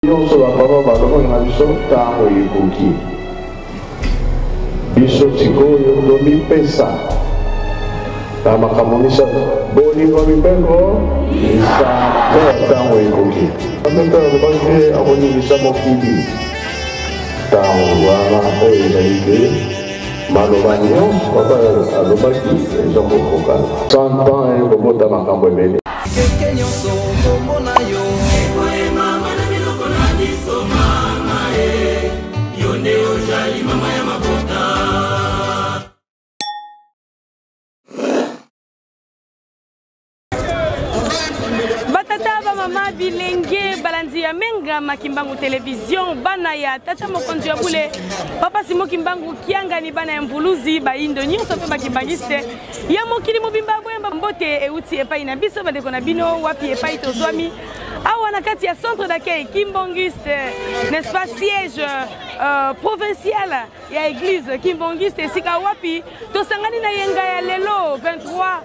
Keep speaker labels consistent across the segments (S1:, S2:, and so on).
S1: nyonso bapapa balobanga biso ntango ekoki biso sikoyo tomipesa na makambo misato bolingo mibeko lisango ya ntango ekoki ameka alobaki te akoningisa mokili ntango wana oyo ezali te maloba nyonso papa alobaki eza kokokana 100 ans ekobota makambo ebele
S2: Mama bilenge balandi ya menga makimbangu television bana ya tata mokonzi ya bule papa simo kimbangu kiangani bana ya mvuluzi ba indo nyonso pe bakimbangiste ya mokili mobimba bwemba mbote euti epai na biso bandeko na bino wapi epai tozwami awa na kati ya centre d'accueil Kimbangiste, n'est-ce pas, siège provincial ya église Kimbangiste esika wapi tosangani na yenga ya lelo 23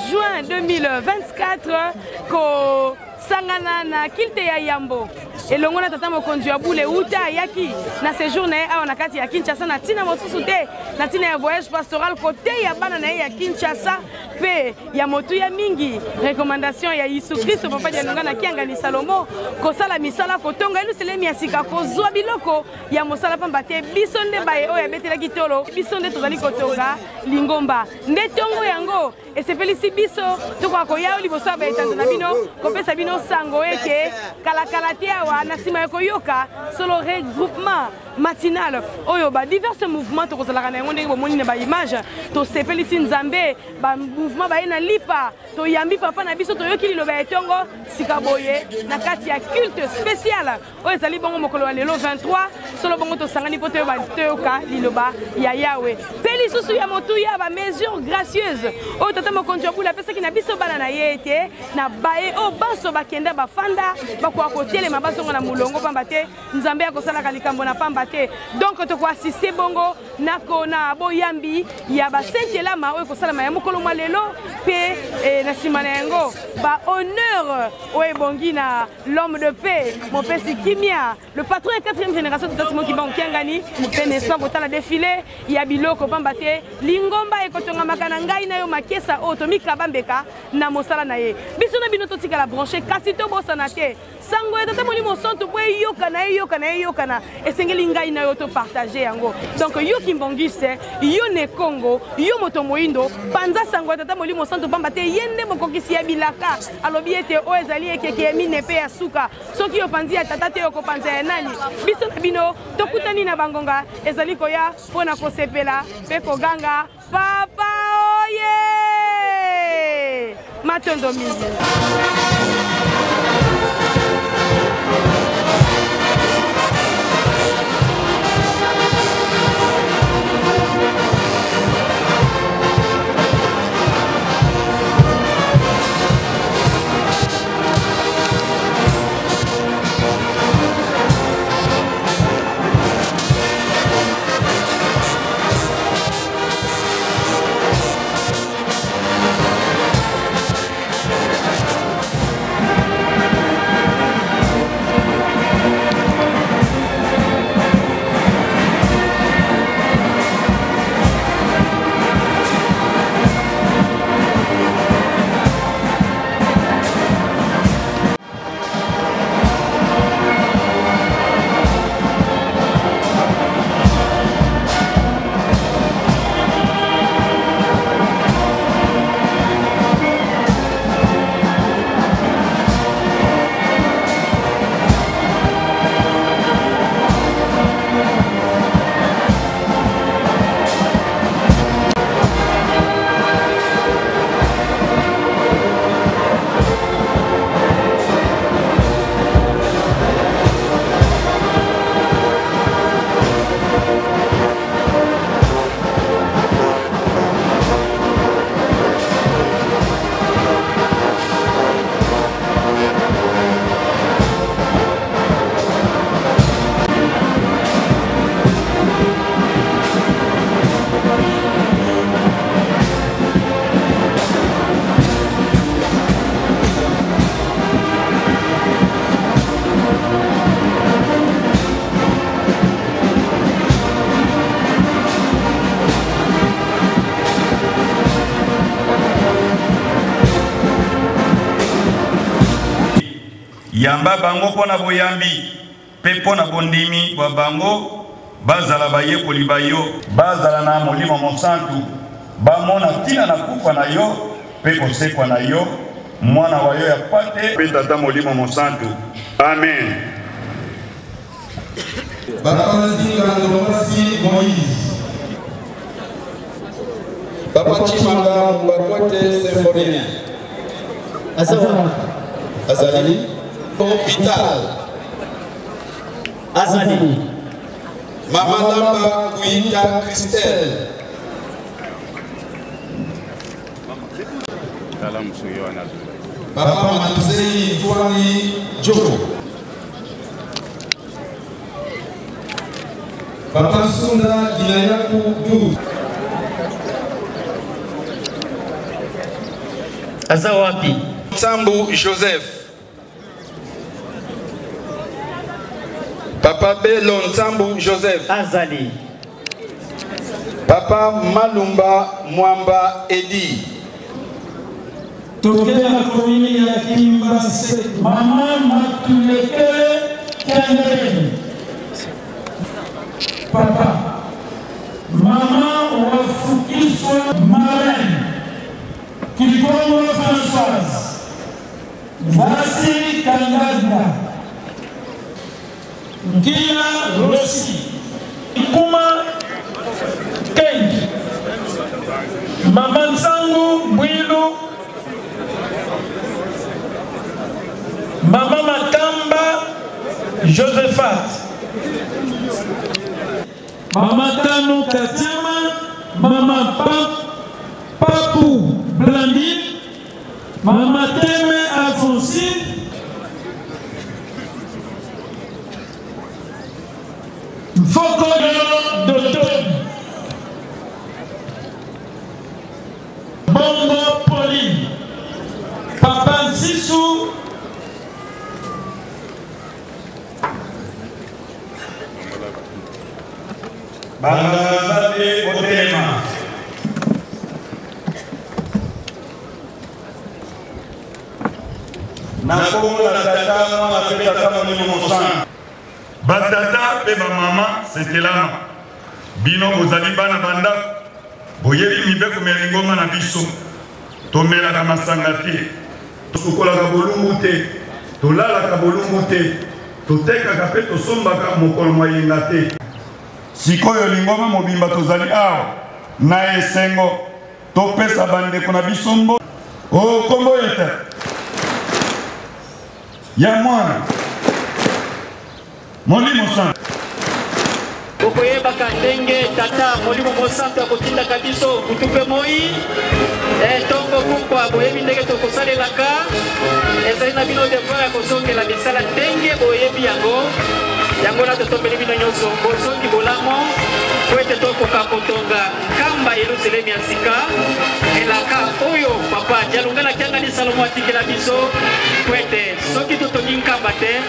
S2: juin 2024 ko sangana na kilte ya Yambo elongo na tata mokonzi ya bule uta yaki na séjour na awa na kati ya Kinshasa na tina mosusu te na tina ya voyage pastoral côté ya bana na ya Kinshasa pe ya motu ya mingi recommandation ya Yesu Kristo papa ya longa na kianga ni Salomo ko sala misala ko tonga elu selemi ya sika ko zwa biloko ya mosala pamba te biso nde bae oya betela kitolo biso nde tozali ko tonga lingomba nde tongo yango esepelisi biso to kwa ko ya liboso ba etanda na bino ko pesa bino sango ete kala kala te awa na sima ya koyoka solo regroupement matinal oyo ba divers mouvements to kozalaka na yango ndenge bomoni na ba image to sepelisi nzambe ba mouvement ba ena lipa to yambi papa na biso to yoki liloba etongo sikaboye na kati ya culte spécial oyo ezali bongo mokolo wa lelo 23 solo bongo to sangani poto ba toyoka liloba ya Yahweh peli susu ya motu ya ba mesure gracieuse oyo tata mokonzi ya bula pesa ki na biso bana na yete na bae o baso bakenda bafanda bakwa kotelema basongo na mulongo pamba te nzambe akosala likambo na pamba te donc to ko assister bongo nako na boyambi ya ba sainte lama oyo kosala ya mokolo mwa lelo pe na simana yango ba honneur oyo bongi na l'homme de paix mon père Kimia le patron de 4e génération de Tasimo Kimbangu Kiangani pe n'est-ce pas kotala défilé ya biloko pamba te lingomba ekotonga makana ngai na yo makesa o to mikabambeka na mosala na ye biso na bino to tika la brancher kasi to bosana te sango eta moni mosanto po yokana esengeli ngai na yo to partager yango donc yo Kimbangiste yo ne Congo yo moto moindo panza sango eta moni mosanto pamba te yende mokokisi ya bilaka alobi ete o ezali ekeke ya mine pe ya suka soki yo panzi ya tata te yo ko panza ya nani biso na bino tokutani na bangonga ezali koya pona kosepela pe koganga papa oye matondo mingi
S3: yamba bango pona boyambi pe pona bondimi bwa bango bazala bayekoli bayo bazala na molimo mosantu bamona tina na kufa na yo pe kosekwa na yo mwana wa yo ya pate pe tata molimo mosantu amen.
S4: Bapanzi Kandopasi Moïse Papa Chimanga Mbakote Symphonien Azali Vital
S5: Azali
S4: Mama Lamba Kuita Christelle Papa Matuzei Fouani Joe Papa Sunda Dinayaku Du
S5: Azawapi
S4: Sambu Joseph Papa Belon Sambu Joseph
S5: Azali
S4: Papa Malumba Mwamba Edi
S6: tokea komini ya Kimbase mama Matulekele Kendeni papa mama wafukiswa Marraine Kikongo Françoise Vasi Kangada Nkila Rossi Ikuma Kenji Mama Nsangu Bwilu Mama Makamba Josephat Mama Tano Katiama Mama Papu Blandine Mama Teme Alphonsine Fokoyo Dotoni Bongo Pauline Papa Nsisou
S3: Bangazabe Otema Nakongo la tata mwana peta kama ni mosan batata pe ba mama setelama bino bozali bana banda boyebi mibeko melingoma na biso tomela ka masanga te tosukola ka bolungu te tolala ka bolungu te toteka ka pe tosomba ka mokolo moyenga te sikoyo lingoma mobimba tozali awa na esengo topesa bandeko na biso mbo o kombo yete ya mwana molimo sana
S5: okoyebaka ndenge tata molimo mosantu akotindaka biso kutupe moi ntongo kukwa boyebi ndenge tokosalelaka ezali na bino devoir ya kozongela misala ndenge boyebi yango na totombeli bino nyonso bozongi bolamo po ete tokoka kotonga nkamba yerusalemi ya sika elaka oyo papa dialungala kiangani salomo atikela biso po ete soki totongi nkamba te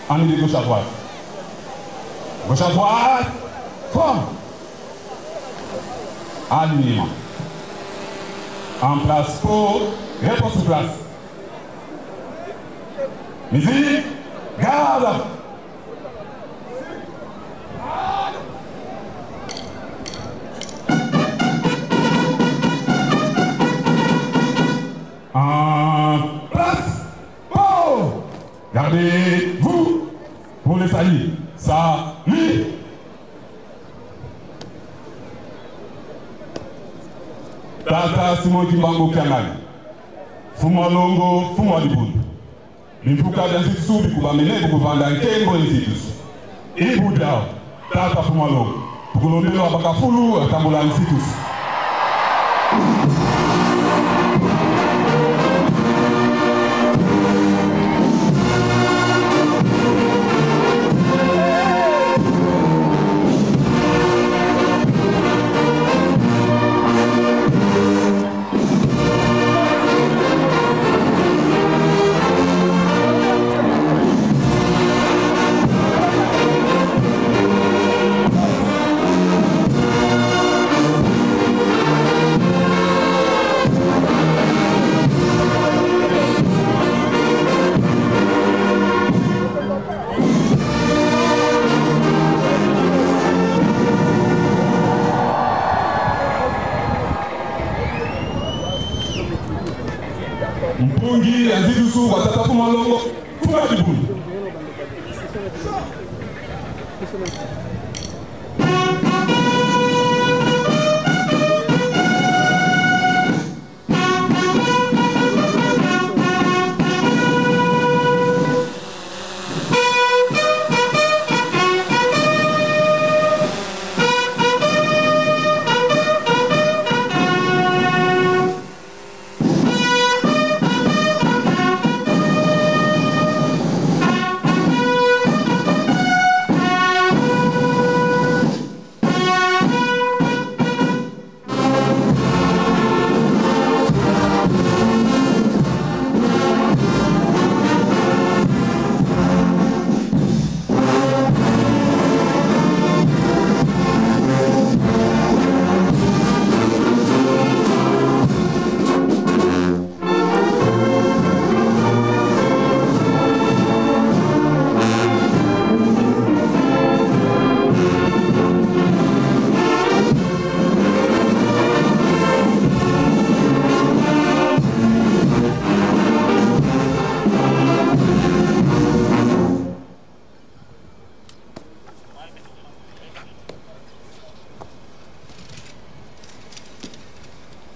S7: En de gauche à droite. Gauche à droite. Forme. Alignement. En place pour réponse sur place. Musique. Garde. En place. Oh! Gardez-vous pour les saluts. Salut! Tata Simon Kimbango Kiangali. Fuma Longo, Fuma Libundu. Mimpuka dansi subi kubamene kukuvanda nkengo institusi. Ibuda, Tata Fuma Longo. Tukulondelo abakafulu atambula institusi. Mpungi Azidusu watata Fuma Longo Fuma Libundu.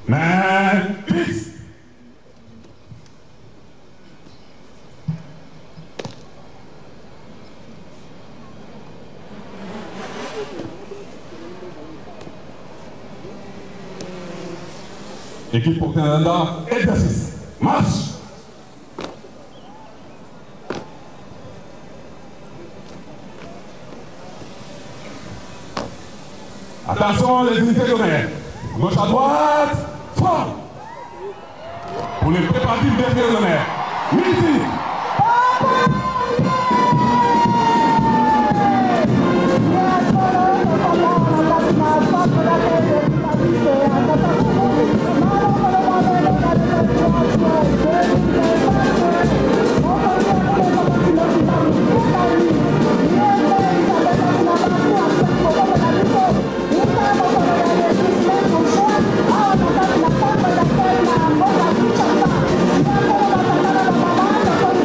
S7: Man, peace. Équipe pour Canada, exercice. Marche. Attention les unités de mer. Gauche à droite. Fort. Pour les préparatifs derrière le maire. Musique.
S8: Thank you.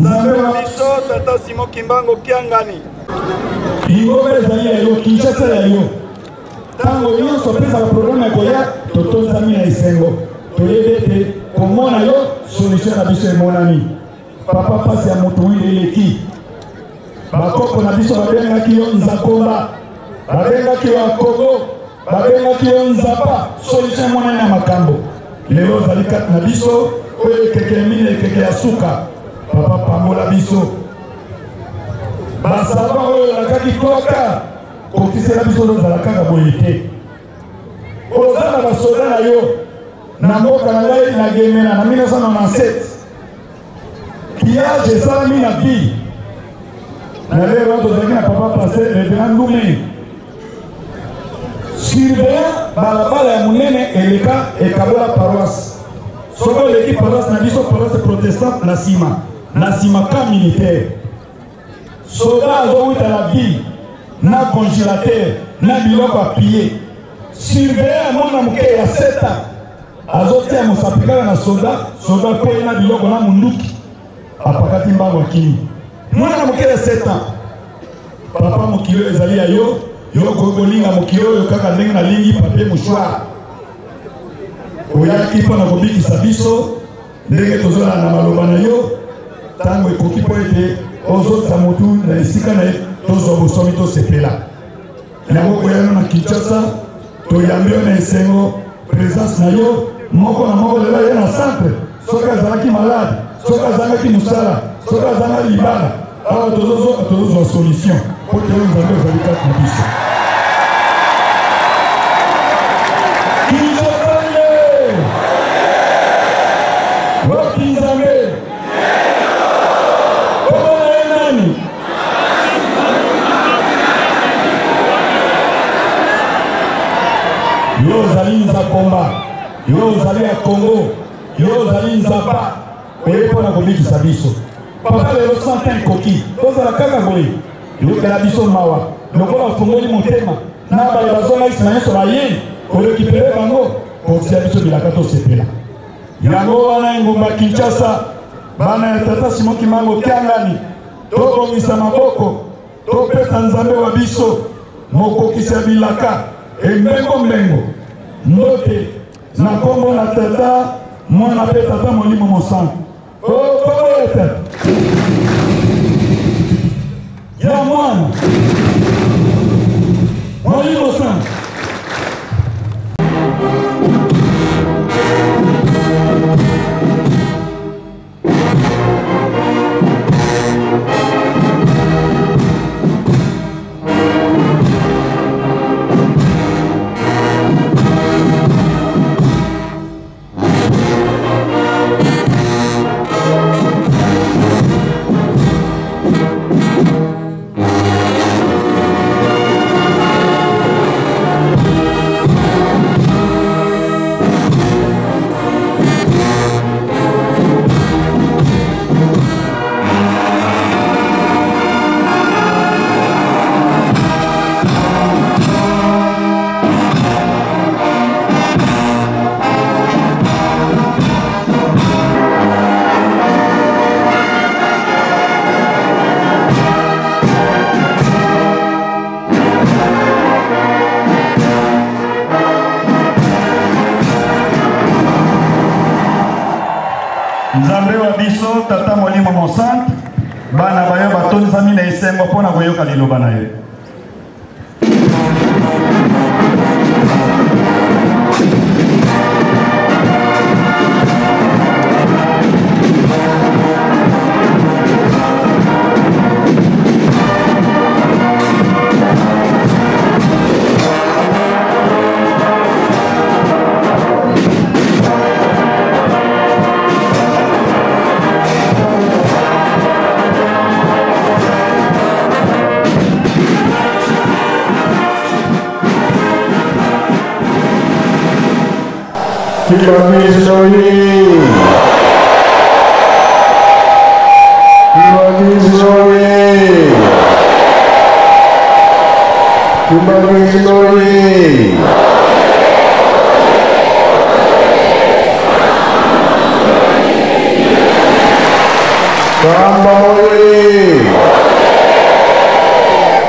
S8: Nzambe wa biso tata Simon Kimbangu Kiangani.
S6: Ingoma ezali ya yo, Kinshasa ya yo. Tango nyonso pesa programme ya koya, totonzami na esengo. Toyebe ete komona yo, solution na biso emonani. Papa pasi ya moto wili eleki. Bakoko na biso babengaki yo Nzakomba. Babengaki yo Akogo. Babengaki yo Nzapa. Solution emonani na makambo. Lelo zali kati na biso, oyo keke mine keke ya suka. Papa pambola biso. Basaba oyo lakaki toka. Kokisela biso lozala kaka boye te. Ozala basoda na yo. Na mboka na ngai na Gemena na 1997. Kiage esalami na vie. Na lelo tozalaki na papa passé Reverend Ndume. Surveillant balabala ya munene eleka ekabola paroisse. Soko eleki paroisse na biso paroisse protestante na sima. Na sima ka militaire. Soda azowuta la vie. Na congélateur. Na biloko a piller. Surveillant mona muke ya 7 ans. Azotia musapikala na soda. Soda koye na biloko na munduki. Apakati mbango kini. Mwana muke ya 7 ans. Papa mukio ezali ya yo. Yo kokolinga mukio yo kaka ndenge na lingi papier mouchoir. Oyaki pona kobikisa biso ndenge tozola na maloba na yo tango ekoki po ete ozota motu na esika na tozwa bosomi tosepela. Yango koyano na Kinshasa toyambi yo na esengo présence na yo moko na moko lelo ye na centre soki azalaki malade soki azalaki mosala soki azalaki libala awa tozozwa solution po te oyo nzambe ozali kati na biso. Yo zali Nzakomba, yo zali ya Congo, yo zali Nzapa, oyepo na kobikisa biso. Papa lelo santin koki, ozala kaka boye, yo kela biso mawa, lokola ofungoli motema, na baye bazonga isi na nyonso baye, korekipere bango, kotia biso bilaka tosepela. Yango wana engumba Kinshasa, bana ya tata Simon Kimbangu Kiangani, tobongisa maboko, topesa Nzambe wa biso, mokokisa bilaka, embengo mbote na kombo na tata mwana pe tata molimo mosantu kokoete ya mwana molimo mosantu. Nzambe wa biso tata molimo mosantu bana bayo batonzami na esengo mpona koyoka liloba na ye.
S1: Kimbangizi oye! Kimbangizi oye! Kimbangizi oye! Kamba Kamboye.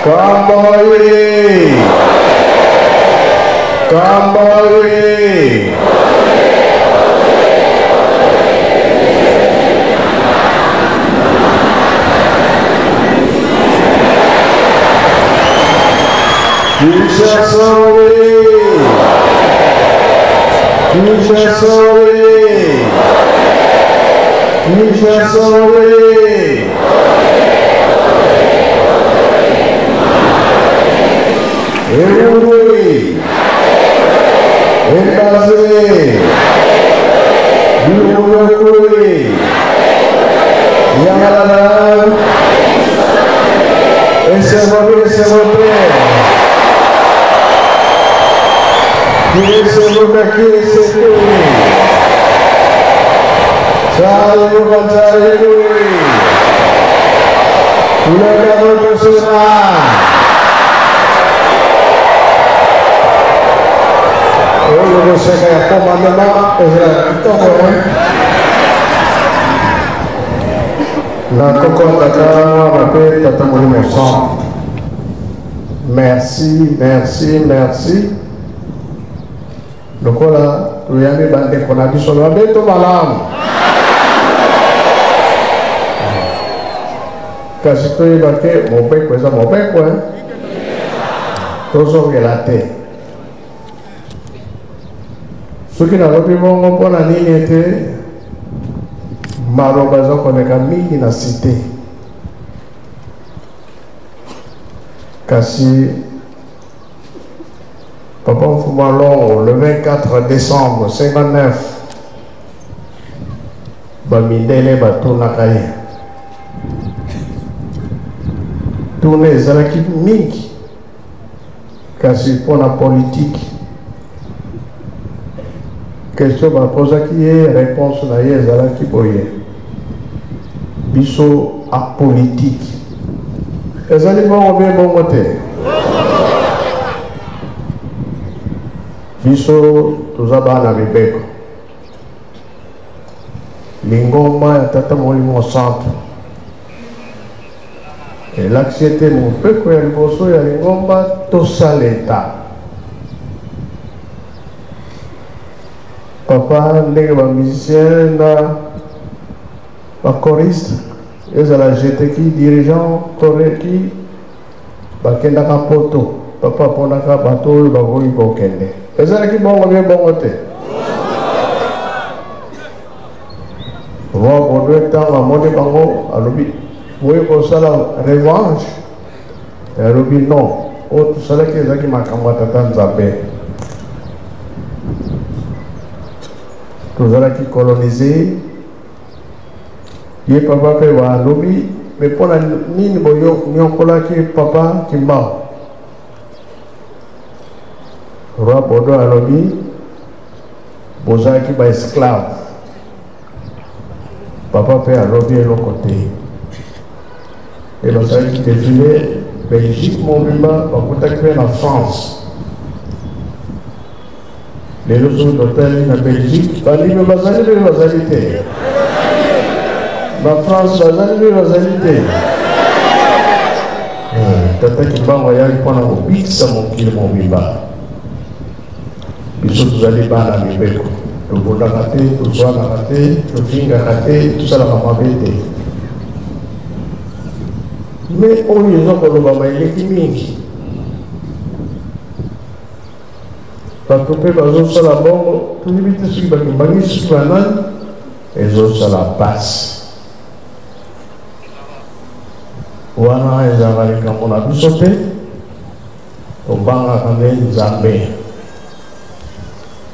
S1: Kamboye. Kamboye. Merci, merci, merci. Donc voilà, tu as mis bandé qu'on a dit sur le béton malam. Quand je te dis mon père, quoi, mon père, quoi. Tous ont relaté. Ceux qui n'ont pas pu voir pour la ligne était Marobazo qu'on a mis dans la cité. Kasi Papa Mfoumalon le 24 décembre 59 Bamidele Batonakaye tourné Zalaki Miki Kasi pour la politique question va poser qui est réponse na ye Zalaki Boye Biso à politique. Les aliments ont bien bon côté. Biso tuzaba na bibeko. Lingoma ya tata molimo centre. Et l'accepté mon peuple ya liboso ya lingoma tosaleta. Papa ndenge ba musicien na choriste. Ils ont la GT qui dirigeant Corée qui bakenda ka poto papa pona ka bateau ba voyi ko kende ezala ki bongo bien bongo te wa bodo tanga mode bango alobi moye ko sala revanche alobi non o to sala ki ezaki makambo tata nzambe tozala ki coloniser ye papa pe wa lobi me pona nini boyo nyokola ki papa kimba roi bodo alobi boza ki ba esclave papa pe alobi elo côté et le ça qui défilé Belgique mon bimba bakuta ki na France les autres d'hôtel na Belgique bali me bazali te la France bazali bazalité tata kimbango yali pona mobikisa mokili mobimba biso tozali bana mibeko tobondaka te tozwanaka te tofingaka te tosalaka mabe te mais oyo eza kolobama eleki mingi bato mpe bazosala bongo toyebi te soki bakimbangi soki banani ezosala pasi wana ezalaka likambo na biso te tobangaka nde nzambe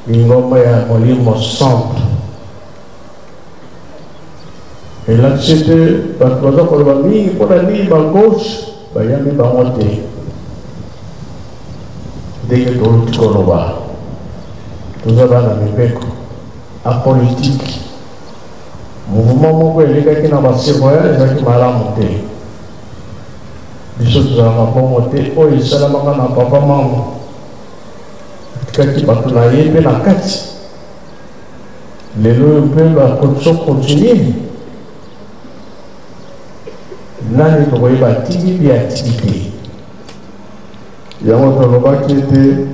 S1: lingomba ya molimo centre elakisi te bato baza koloba mingi mpona nini bagauche bayambi bango te ndenge toluti koloba toza bana mibeko apolitike mouvement moko elekaki na basevoya ezalaki malamu te biso tozalaka bongo te oyo esalamaka na papa mango tikaki bato na ye mpe na kati lelo oyo mpe bakoso continue nani tokoyeba tiki bia tiki te yango tolobaki ete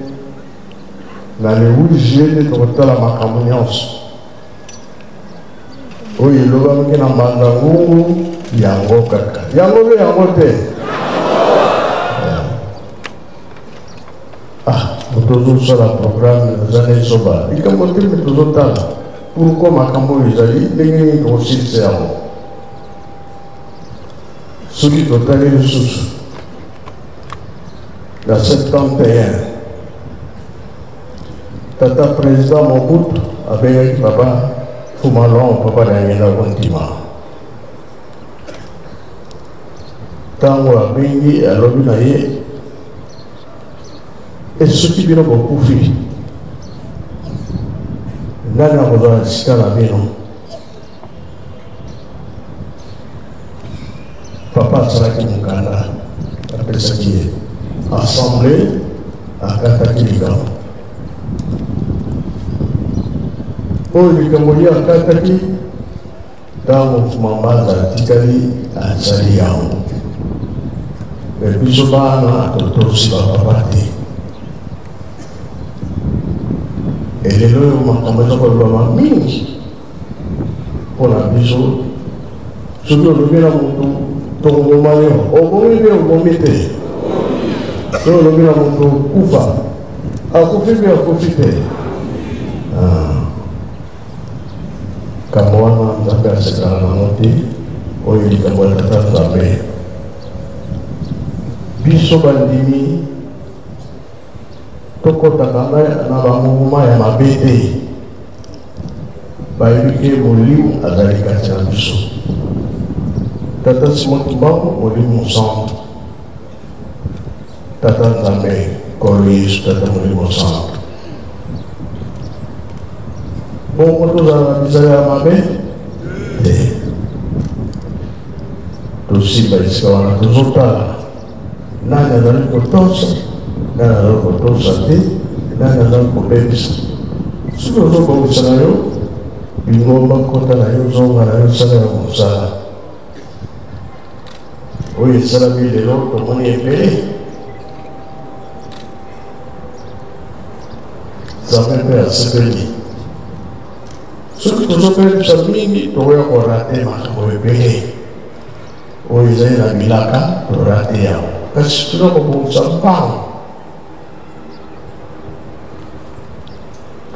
S1: na le 8 juillet tokotala makambo nyonso oyo elobamaki na mbanda ngungu yango kaka yango mpe yango te tozosala programme nazali soba likambo te mpe tozotala pourkoi makambo oyo ezali ndenge nini tokosilisa yango soki totali lisusu na 71 tata président Mobutu abengaki papa Fumalon papa na ye na kontima ntango abengi alobi na ye esoki bino bokufi ndani akozala sika na bino papa asalaki mokanda apesaki ye assemblée akataki likambo oyo likambo ye akataki ntango mambanza atikali azali yango biso bana totosi bapapa te elelo oyo makambo eza kolobama mingi mpona biso soki olobi na motu tokoboma yo obomi mpe obomi te soki olobi na motu kufa akufi mpe akufi te kambo wana nzambe asekana nango te oyo likambo ya tata nzambe biso bandimi tokotaka na bamoma ya mabe te bayebi ke molimo azali kati na biso tata Simon Kimbangu molimo centre tata nzambe kolo yesu tata molimo centre bongo tozala na bizala ya mabe te tosimba esika wana tozotala nani azali kotosa nani azali kotosa te nani azali kobebisa soki ozobongisa na yo bingomba kota na yo zonga na yo sala ya mosala oyo esalami lelo tomoni ebele nzambe mpe asepeli soki tozopelisa mingi tokoya korate makambo ebele oyo ezali na bilaka torate yango kasi toza kobongisa mpango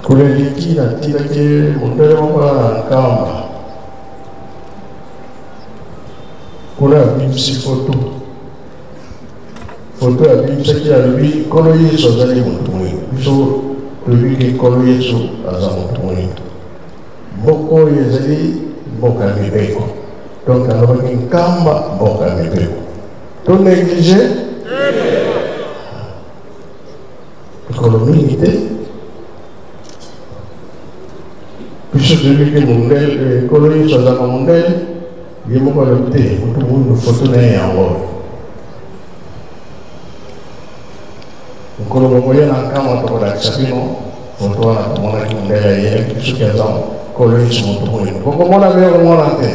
S1: koleleki natilaki mondele moko na nkamba kuna abimisi foto abimisaki alobi nkolo yesu azali motu mwingi biso toyebi ke nkolo yesu aza motu mwingi mboka oyo ezali mboka ya mibeko donc alobaki nkamba mboka ya mibeko tonéglige ekolo mingi te biso toyebi ke mondele nkolo yesu azaka mondele ye moko alobi te motu mwingi foto na ye yango nkolo moko ye na nkamba tokolakisa bino foto wana tomonaki mondele ayelaki soki aza nkolo yesu motu mwingi bokomona bino komona te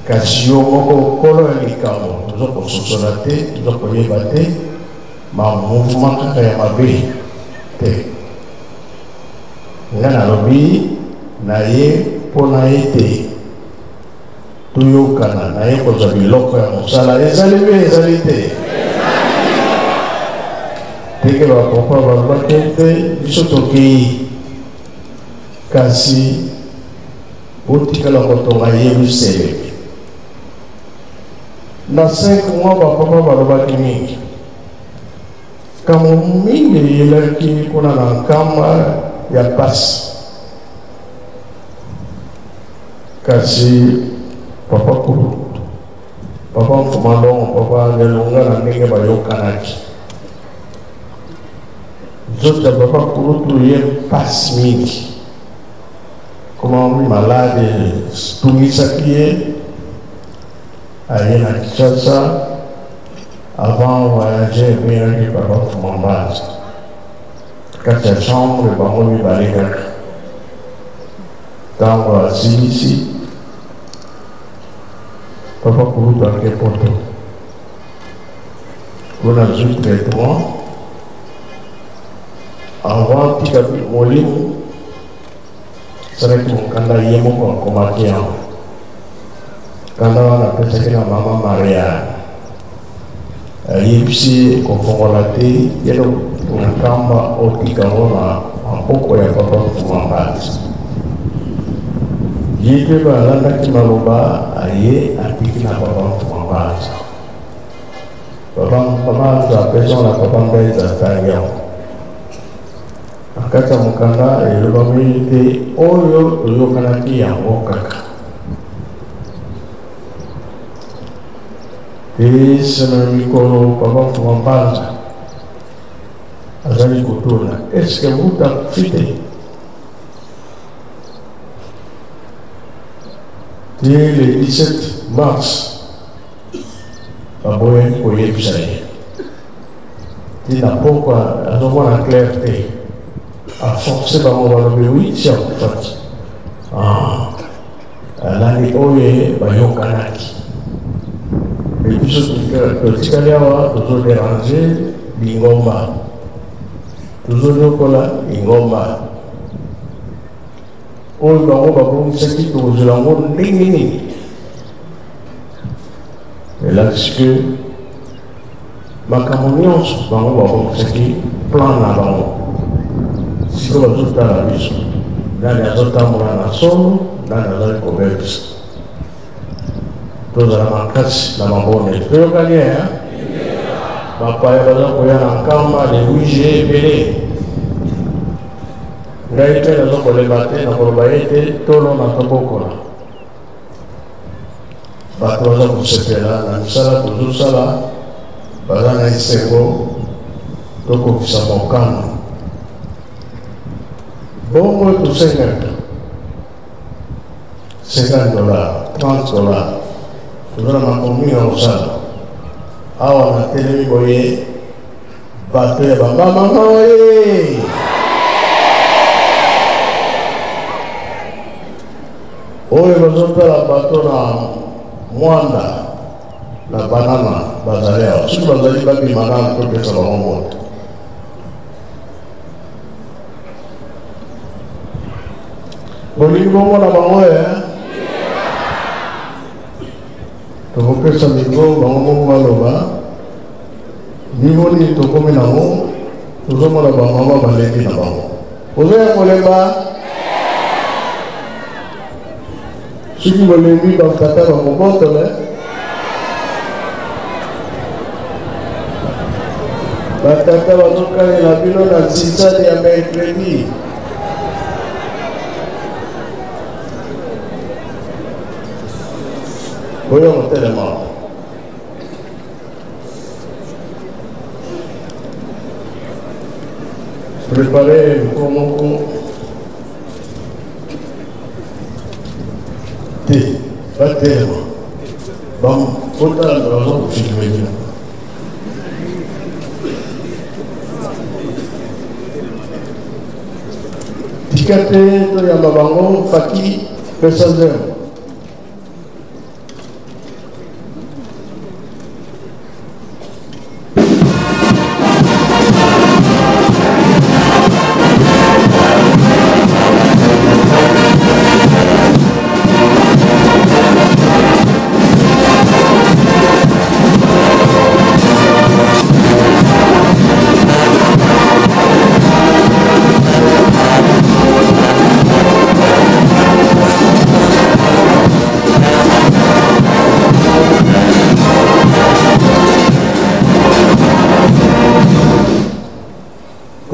S1: kasi yo moko kolo ya likambo toza kososola te toza koyeba te mamouvement kaka ya mabe te nga nalobi na ye mpo na ye te toyokana na ye kozwa biloko ya mosala ezali mpe ezali te teke bapapa balobaki mpe biso tokei kasi otikala kotonga Yerusalemi na 5 mois bapapa balobaki mingi kamo mingi eyelaki mpona na nkamba ya pasi kasi papa kulu papa Mfumalongo papa lelonga na ndenge bayokanaki nzoto ya papa kulu tuye pasi mingi koma malade tungisaki ye aye na Kinshasa avant voyager ebengaki papa Mfumalongo kati ya chambre bango mibale kaka ntango asilisi papa kuruta ke poto kuna zui traitement avant tika molimu saraki mukanda yemo kwa komakia kanda wana pesa kina mama Maria yipsi kofongola te yelo unakamba otika wana mapoko ya papa kumambati yike balanda kimaloba aye apiki na papa kumambati papa za pesa na papa mbeza tanya akata mukanda eloba mwite oyo uyokanaki yango kaka isana mikolo papa kumambati azali kutuna eske muta fite le 17 mars baboye koyebisa ye tina pokwa azomona clarté a forcé bango balobi wi sia kufati alandi oyo bayokanaki ebiso totikali awa tozoderange lingomba tozoyokola lingomba oyo bango babongisaki tokozela ngo ndenge nini elakisike makambo nyonso bango babongisaki plan na bango siko bazotala biso nani azotambola na solo nani azali kobebisa tozala makasi na mabone toyokani ya bapaya baza koya na nkamba le 8 juillet ebele ngai mpe nazo kolemba te nakoloba ye te tolo na tobokola bato baza kosepela na misala tozosala baza na esengo tokokisa mokano bongo tosengaka $50, $30 tozala makomi na kosala awa na telemi boye bato ya bambamama oye oyo bazotala bato na mwanda na banana bazali awa soki bazali babimana topesa bango moto bolingi bomona bango tokopesa mikro bango moko baloba nivo nini tokomi nango tozomona bamama balembi na bango ozoya kolemba soki bolembi bakata bamobotole batata bazokalela bino na nzinzali ya mercredi oyo motelema préparer mikro moko te batelema botala baza kofilmenia tika te toyamba bango faki pesa zero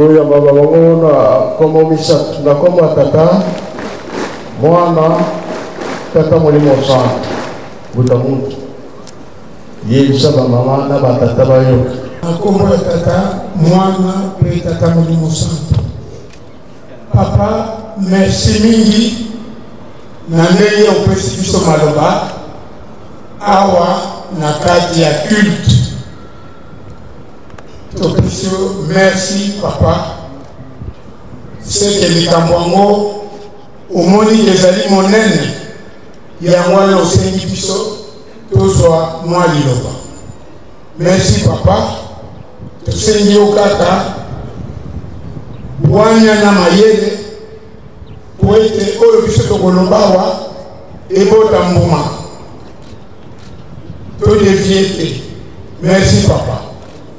S1: Toya baba bango na komo misatu na komo tata mwana tata molimo sana buta muntu yebisa ba mama na batata bayo
S9: komo tata mwana pe tata molimo sana papa merci mingi na ndenge opesi biso maloba awa na kadi ya culte. Merci papa. C'est que les Cambouango, au monde des Ali Monen, il y a moi le Saint Bisso, tozwa mwa liloba. Merci papa. Tosengi okaka bwanya na mayele po ete oyo biso tokolobawa ebota mbuma. Todevie te. Merci papa.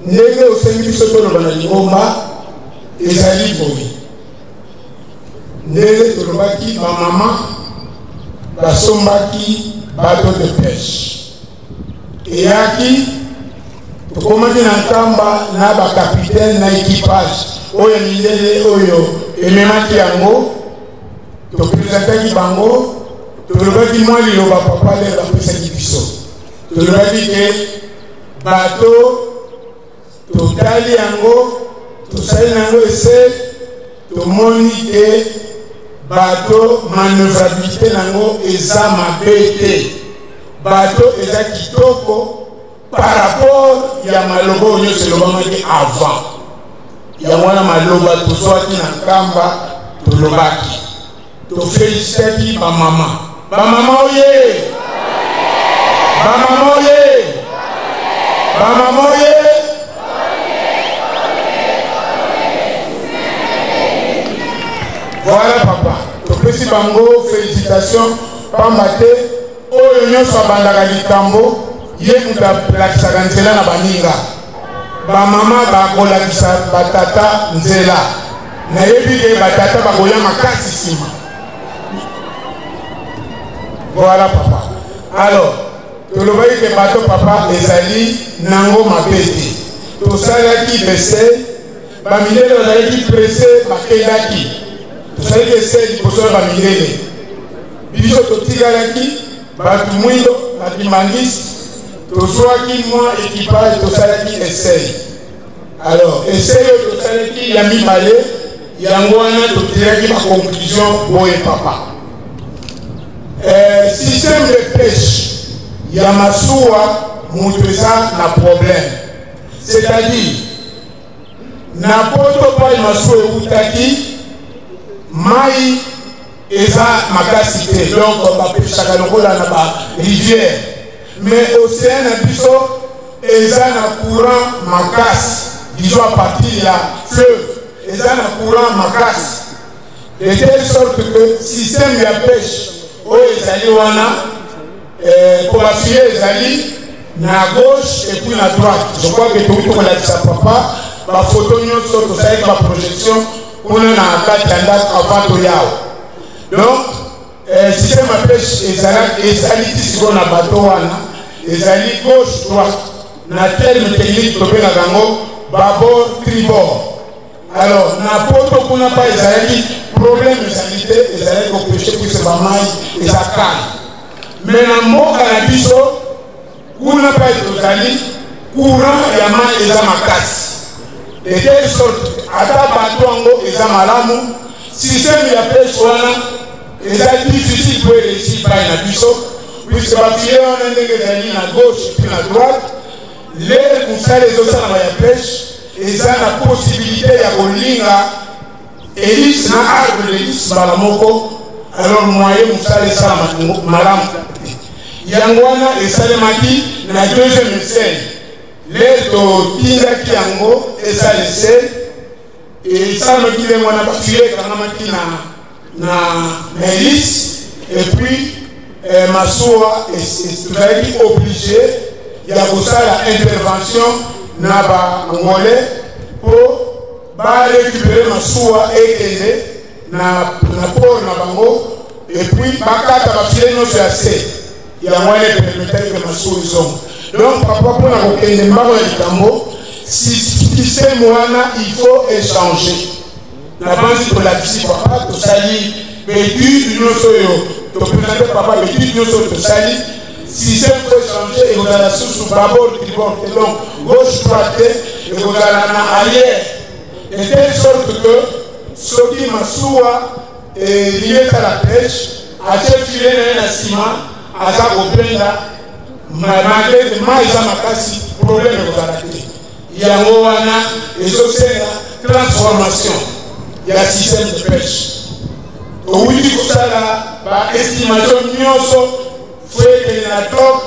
S9: Ndenge osengi biso toloba na lingomba ezali boye. Ndenge tolobaki bamama basombaki bateau de pêche. Eyaki tokomaki na nkamba na bakapitaine na équipage oyo mindele oyo ememaki yango topresentaki bango tolobaki mwa liloba papa lelo bapesaki biso tolobaki ke bato totali yango tosali nango ese tomoni ke bato manœuvrabilité nango eza mabe te bato eza kitoko par rapport ya maloba oyo nyonso elobamaki avant yango wana maloba tozwaki na nkamba tolobaki tofelisitaki bamama bamama oye bamama oye bamama oye voilà papa topesi bango félicitation pamba te oyo nyonso abandaka likambo ye mutu alakisaka nzela na baninga bamama bakolakisa batata nzela nayebi ke batata bakoya makasi nsima. Voilà papa. Alors tolobaki ke bato papa ezali nango mabe te tosalaki bese bamindele bazalaki presse bakendaki tosalaki ese liboso na bamindele biso totikalaki bato mwindo bakimangisi tozwaki mwa équipage tosalaki essai. Alors essai oyo tosalaki ya mibale yango wana totiraki baconclusion boye papa. Système de pêche ya masuwa mutu eza na problème, c'est-à-dire na poto pai masuwa eutaki mai eza makasi te donc bapeshaka lokola na barivière mais océan na biso eza na courant makasi disons à partir ya fleuve eza na courant makasi de telle sorte que système ya pêche oyo ezali wana pour appuyer ezali na gauche et puis na droite. Je crois que tout le monde a dit ça papa ba photo nyonso tosalaki ba projection kuna na kati ya ndako avant toyao. Donc système ya pêche ezali ti sikoyo na bato wana ezali gauche droite na terme technique tobengaka yango babord tribord. Alors na poto kuna pa ezalaki problème ezali te ezalaki kopeshe puise bamai ezakana mais na mboka na biso kuna pa tozali courant ya mai eza makasi de telle sorte ata bato yango eza malamu système ya pêche wana eza difficile po réussir pai na biso puisque bafile wana ndenge ezali na gauche puis na droite lere mosala ezosalama ya pêche eza na possibilité ya kolinga hélice na arbre d'hélice mbala moko alors moyen mosala esalama malamu yango wana esalemaki na deuxième essai lere totindaki yango eza essai esalamaki ndenge wana bafile ekangamaki na hélice et puis masuwa tozalaki obligé ya kosala intervention na bangolais po barécupérer masuwa ekende na port na bango et puis bakata bafile nyonso ya se yango wana epermetaki ke masuwa ezonga. Donc papa mpona kokende mbango ya likambo système wana il faut échanger na banzi tolakisi papa tosali betude nyonso oyo topresente papa betude nyonso oyo tosali système faut échanger ekozala susu babord tribord et donc gauche droite ekozala na arrière de telle sorte que soki masuwa elingi esala pêche atie file na ye na nsima aza kopenda malgré mai eza makasi problème ekozala te yango wana ezosenga transformation ya système de pêche outi kosala baestimation nyonso fo ekende na tok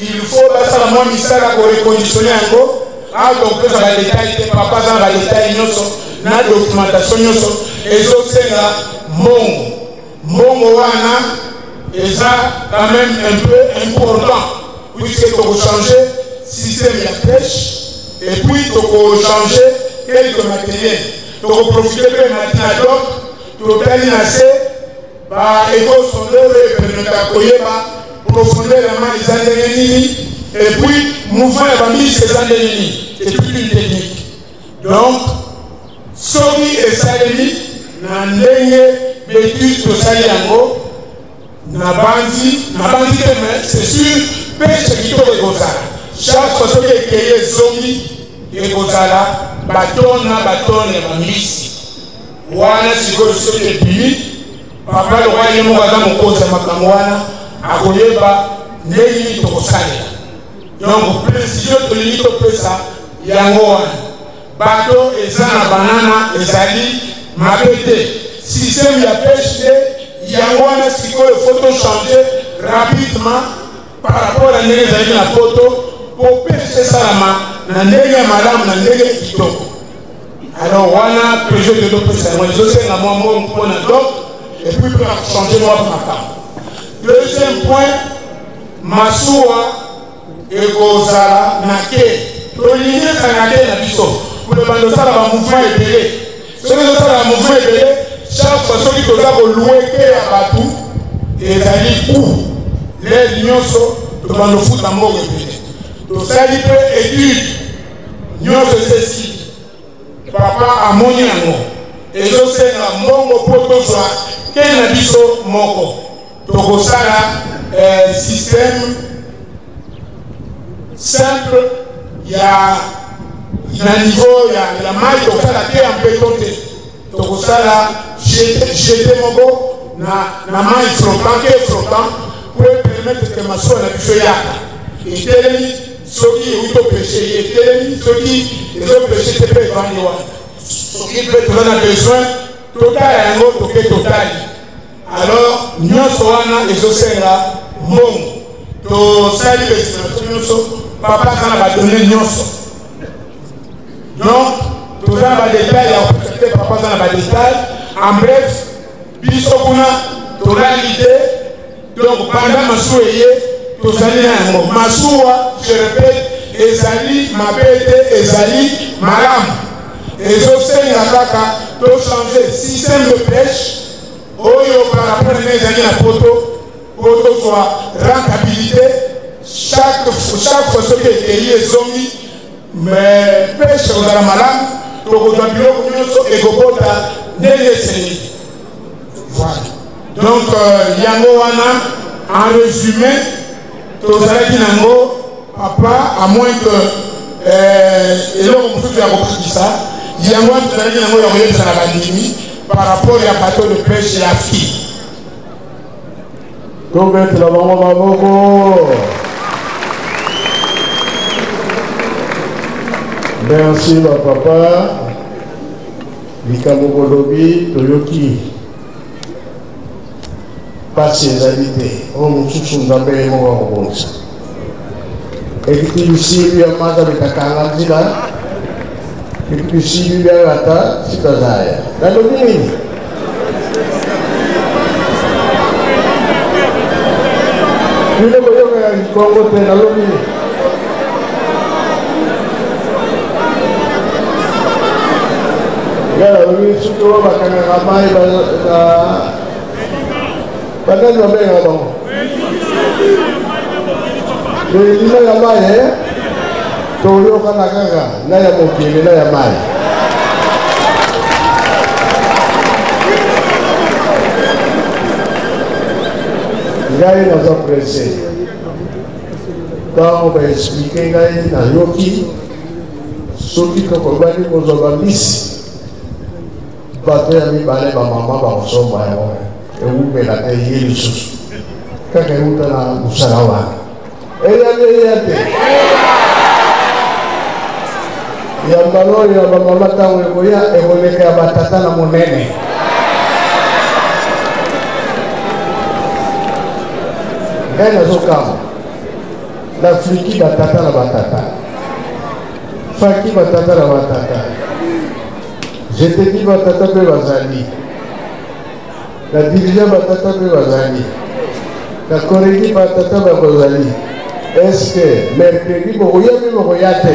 S9: il faut basala mwa misala ko reconditionner yango donc pesa ba détail te papa za ba détail nyonso na documentation nyonso ezosenga mbongo wana eza quand même un peu important puisque tu peux changer le système de pêche et puis tu peux changer quelques matériels. Tu peux profiter de matériel tu peux faire et profondeur les années et puis mouvement les années c'est toute une technique. Donc, Sobi et Salemi n'a d'études de Saliango. Nabandi c'est sûr pêche qui est Gozala. Chaque fois que tu es zombie et Gozala, bâton et mamisi. Wana si vous êtes bimi, papa le roi est mort à mon cause à Makamwana, à Goyeba, n'est pas au donc, précision de l'unité de ça, Yangoan. Bateau et Zana banana et Zali, ma bête. Système de pêche, Yangoan, si vous photo changer rapidement par rapport à la photo pour pêcher Salama, na ndenge madame, na ndenge kitoko. Alors, wana projet de l'eau pêche, je sais la moi pour et puis pour changer moi pour ma femme. Deuxième point, Massoua. Et Gozala Nake. Tolinier Kanade na biso. Pour le bandosala ba mouvement ébélé. Ce que nous avons un mouvement ébélé, chaque fois que nous avons loué à Batou, et d'aller où les nyonso, nous allons foutre en mort ébélé. Nous allons faire étude. Nyonso ceci. Papa a moni en mot. Et je sais que mon poto soit quel na biso moko. Togosala système simple, il y a un niveau, il y a mal, il y a la terre en béton. Donc ça là, jeter mon go, na main flottant, pour permettre que ma soeur n'a pu faire. Et télé, ceux qui ont péché, et télé, ceux qui ont péché, c'est pas évanouir. Ceux qui ont besoin, total et un autre total. Alors, nous sommes les océans, bon, to salut les papa va donner nyonso. Donc, tout ça va détail, papa va détail. En bref, bisokuna, tout l'idée. Donc, pendant ma souhaye, tout ça n'est un mot. Ma soua, je répète, Ezali, ma bête, Ezali, maram. Et je sais, tout changer système de pêche. Oyo par rapport à la photo, photo soit rentabilité. Chaque fois que les zombies, mais pêche dans la malade, tu dois bien et gobota n'est voilà. Donc, Yangoana, en résumé, tu as nango, papa, à moins que, et là, on peut faire beaucoup de ça, Yangoana, tu as dit nango, il y a la bandini, par rapport à bateau de pêche et la fille.
S1: Donc, la maman va beaucoup. Merci ma papa. Likambo Kolobi, Toyoki. Pas ses habitués. On nous soutient dans le monde. Et puis ici, il y a mal avec la Kanazila. Et puis ici, il y a la ta, c'est la Zaya. La Domini. Nous ne pouvons pas aller au Congo, la Domini. Gara wimi suto bakana ramai banan wa benga bango. Le dina ya mai to yo kana kanga na ya mokile na ya mai. Ngai na zo presse. Quand on va expliquer ngai na yoki soki ko kobani ko zo misi. Bato ya mibale ba mama ba osomba yo eube la te yesus kaka uta na musarawa eya te ya mbalo ya ba mama tawe ko ya eholeka batata na monene gana zokama L'Afrique batata la batata. Faki batata la batata. Je te dis batata pe bazali. La dirigeant batata pe bazali. La Corée batata pe bazali. Est-ce que mercredi boyami boyate?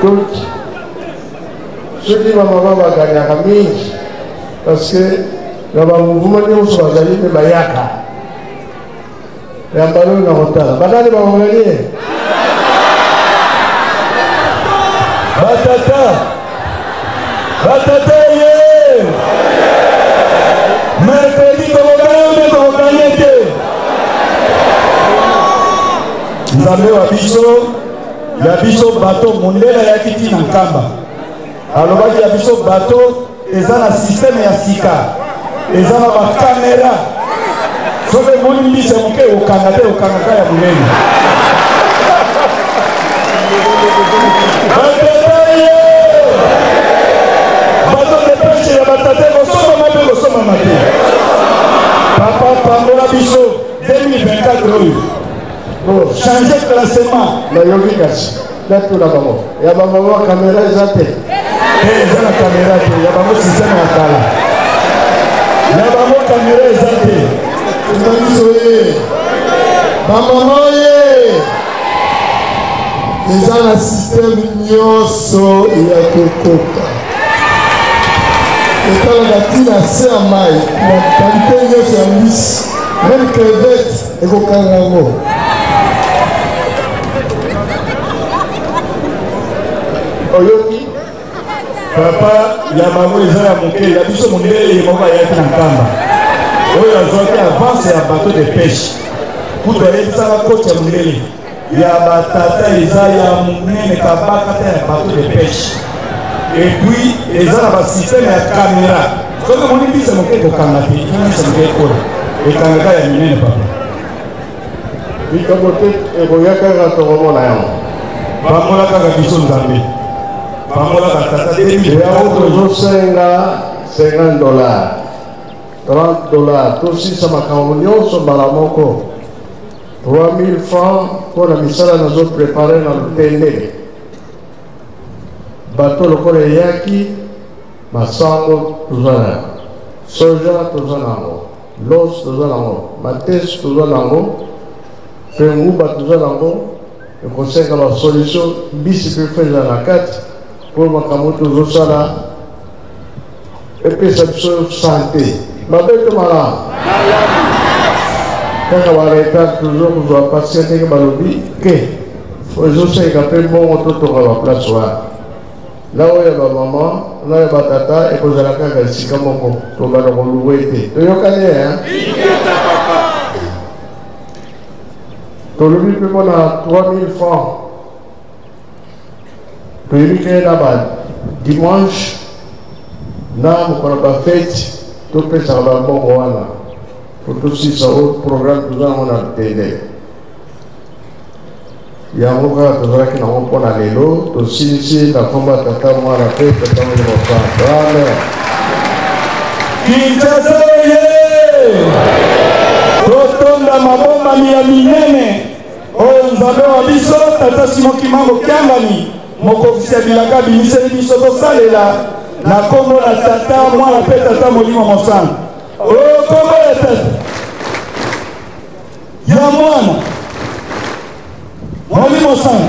S1: Donc, ceux qui vont gagner à mingi parce que le mouvement de soit gagné de Bayaka. Et un ballon dans le temps. Badali va gagner.
S6: Batata. Batata ye. Mercredi on va gagner. Nous avons un biseau. Il y a biseau bateau. Mon lait a quitté dans le Kamba. Alors il y a biseau bateau. Et ça a un système et un sika. Et ça a une caméra. Sauf que mon ami c'est mon cœur au Canada et au Canada il y a mon ami. Bateau de pêche et la batate, on somme ma maté. Papa, Pamela Bisso, 2024 bon, changer de classement.
S1: La Yovikas, là tout là-bas. Il y a ma caméra exatée.
S6: Et la caméra, il y a un système à Kala. Il y a une caméra exatée.
S9: Maman, déjà le système Nyoso et la Kokota. Et quand la gatine a assez à maille, la qualité Nyoso à lisse, même crevette et Kokanamo.
S1: Oyoki.
S6: Papa, il y a maman, il y a mon cœur, il y a biso mon lait et maman, il y a un kamba. Il y a un avance et un bateau de pêche. Pour aller dans la côte, il y a un batata, il y a un bateau de pêche. Et puis, il y a un système de caméra. Donc, mon ami, c'est mon cœur au Canada. Il y a un Canada, il y a un papa.
S1: Il y a un côté, il y a un Canada.
S6: Pamola kaka biso nzambe. Pamola batata
S1: Il y a autre chose, $50, $30. Tout si ça m'a camouillé, ça m'a la moko. 3000 francs pour la mission à nous préparer dans le télé. Bateau le corps yaki, masango tuzana, soja tuzana, los tuzana, mates tuzana, fenguba tuzana. Le conseil a la solution, bis peut faire dans la 4 pour ma camoto Zosala et puis cette santé. Ma belle de malade. Quand on va arrêter toujours, on doit passer avec le balobi. Que faut aussi qu'après bon, on trouve la place. Là où il y a ma maman, là où il y a ma tata, et qu'on a la carte ici comme on va le louer. Tu vois, hein? Tu le vis plus à 3000 francs. Tu le vis là-bas. Dimanche, là, on n'a pas fait, tout peut ça va bon. Pour tout ce qui est au programme, tout ça, on a télé. Il y a un gars qui n'a pas de l'élo, tout ici, la femme à tata, moi, la fête, tata, moi, je vais
S6: Kinshasa ye! Totonda mabomba minene. Nzambe wa biso tata Simon Kimbangu Kiangani mokofi ya bilaka bimiseli biso tosalela na kombo na tata mwana pe tata Molimo Mosango. Kombo ya tata ya mwana Molimo Mosango.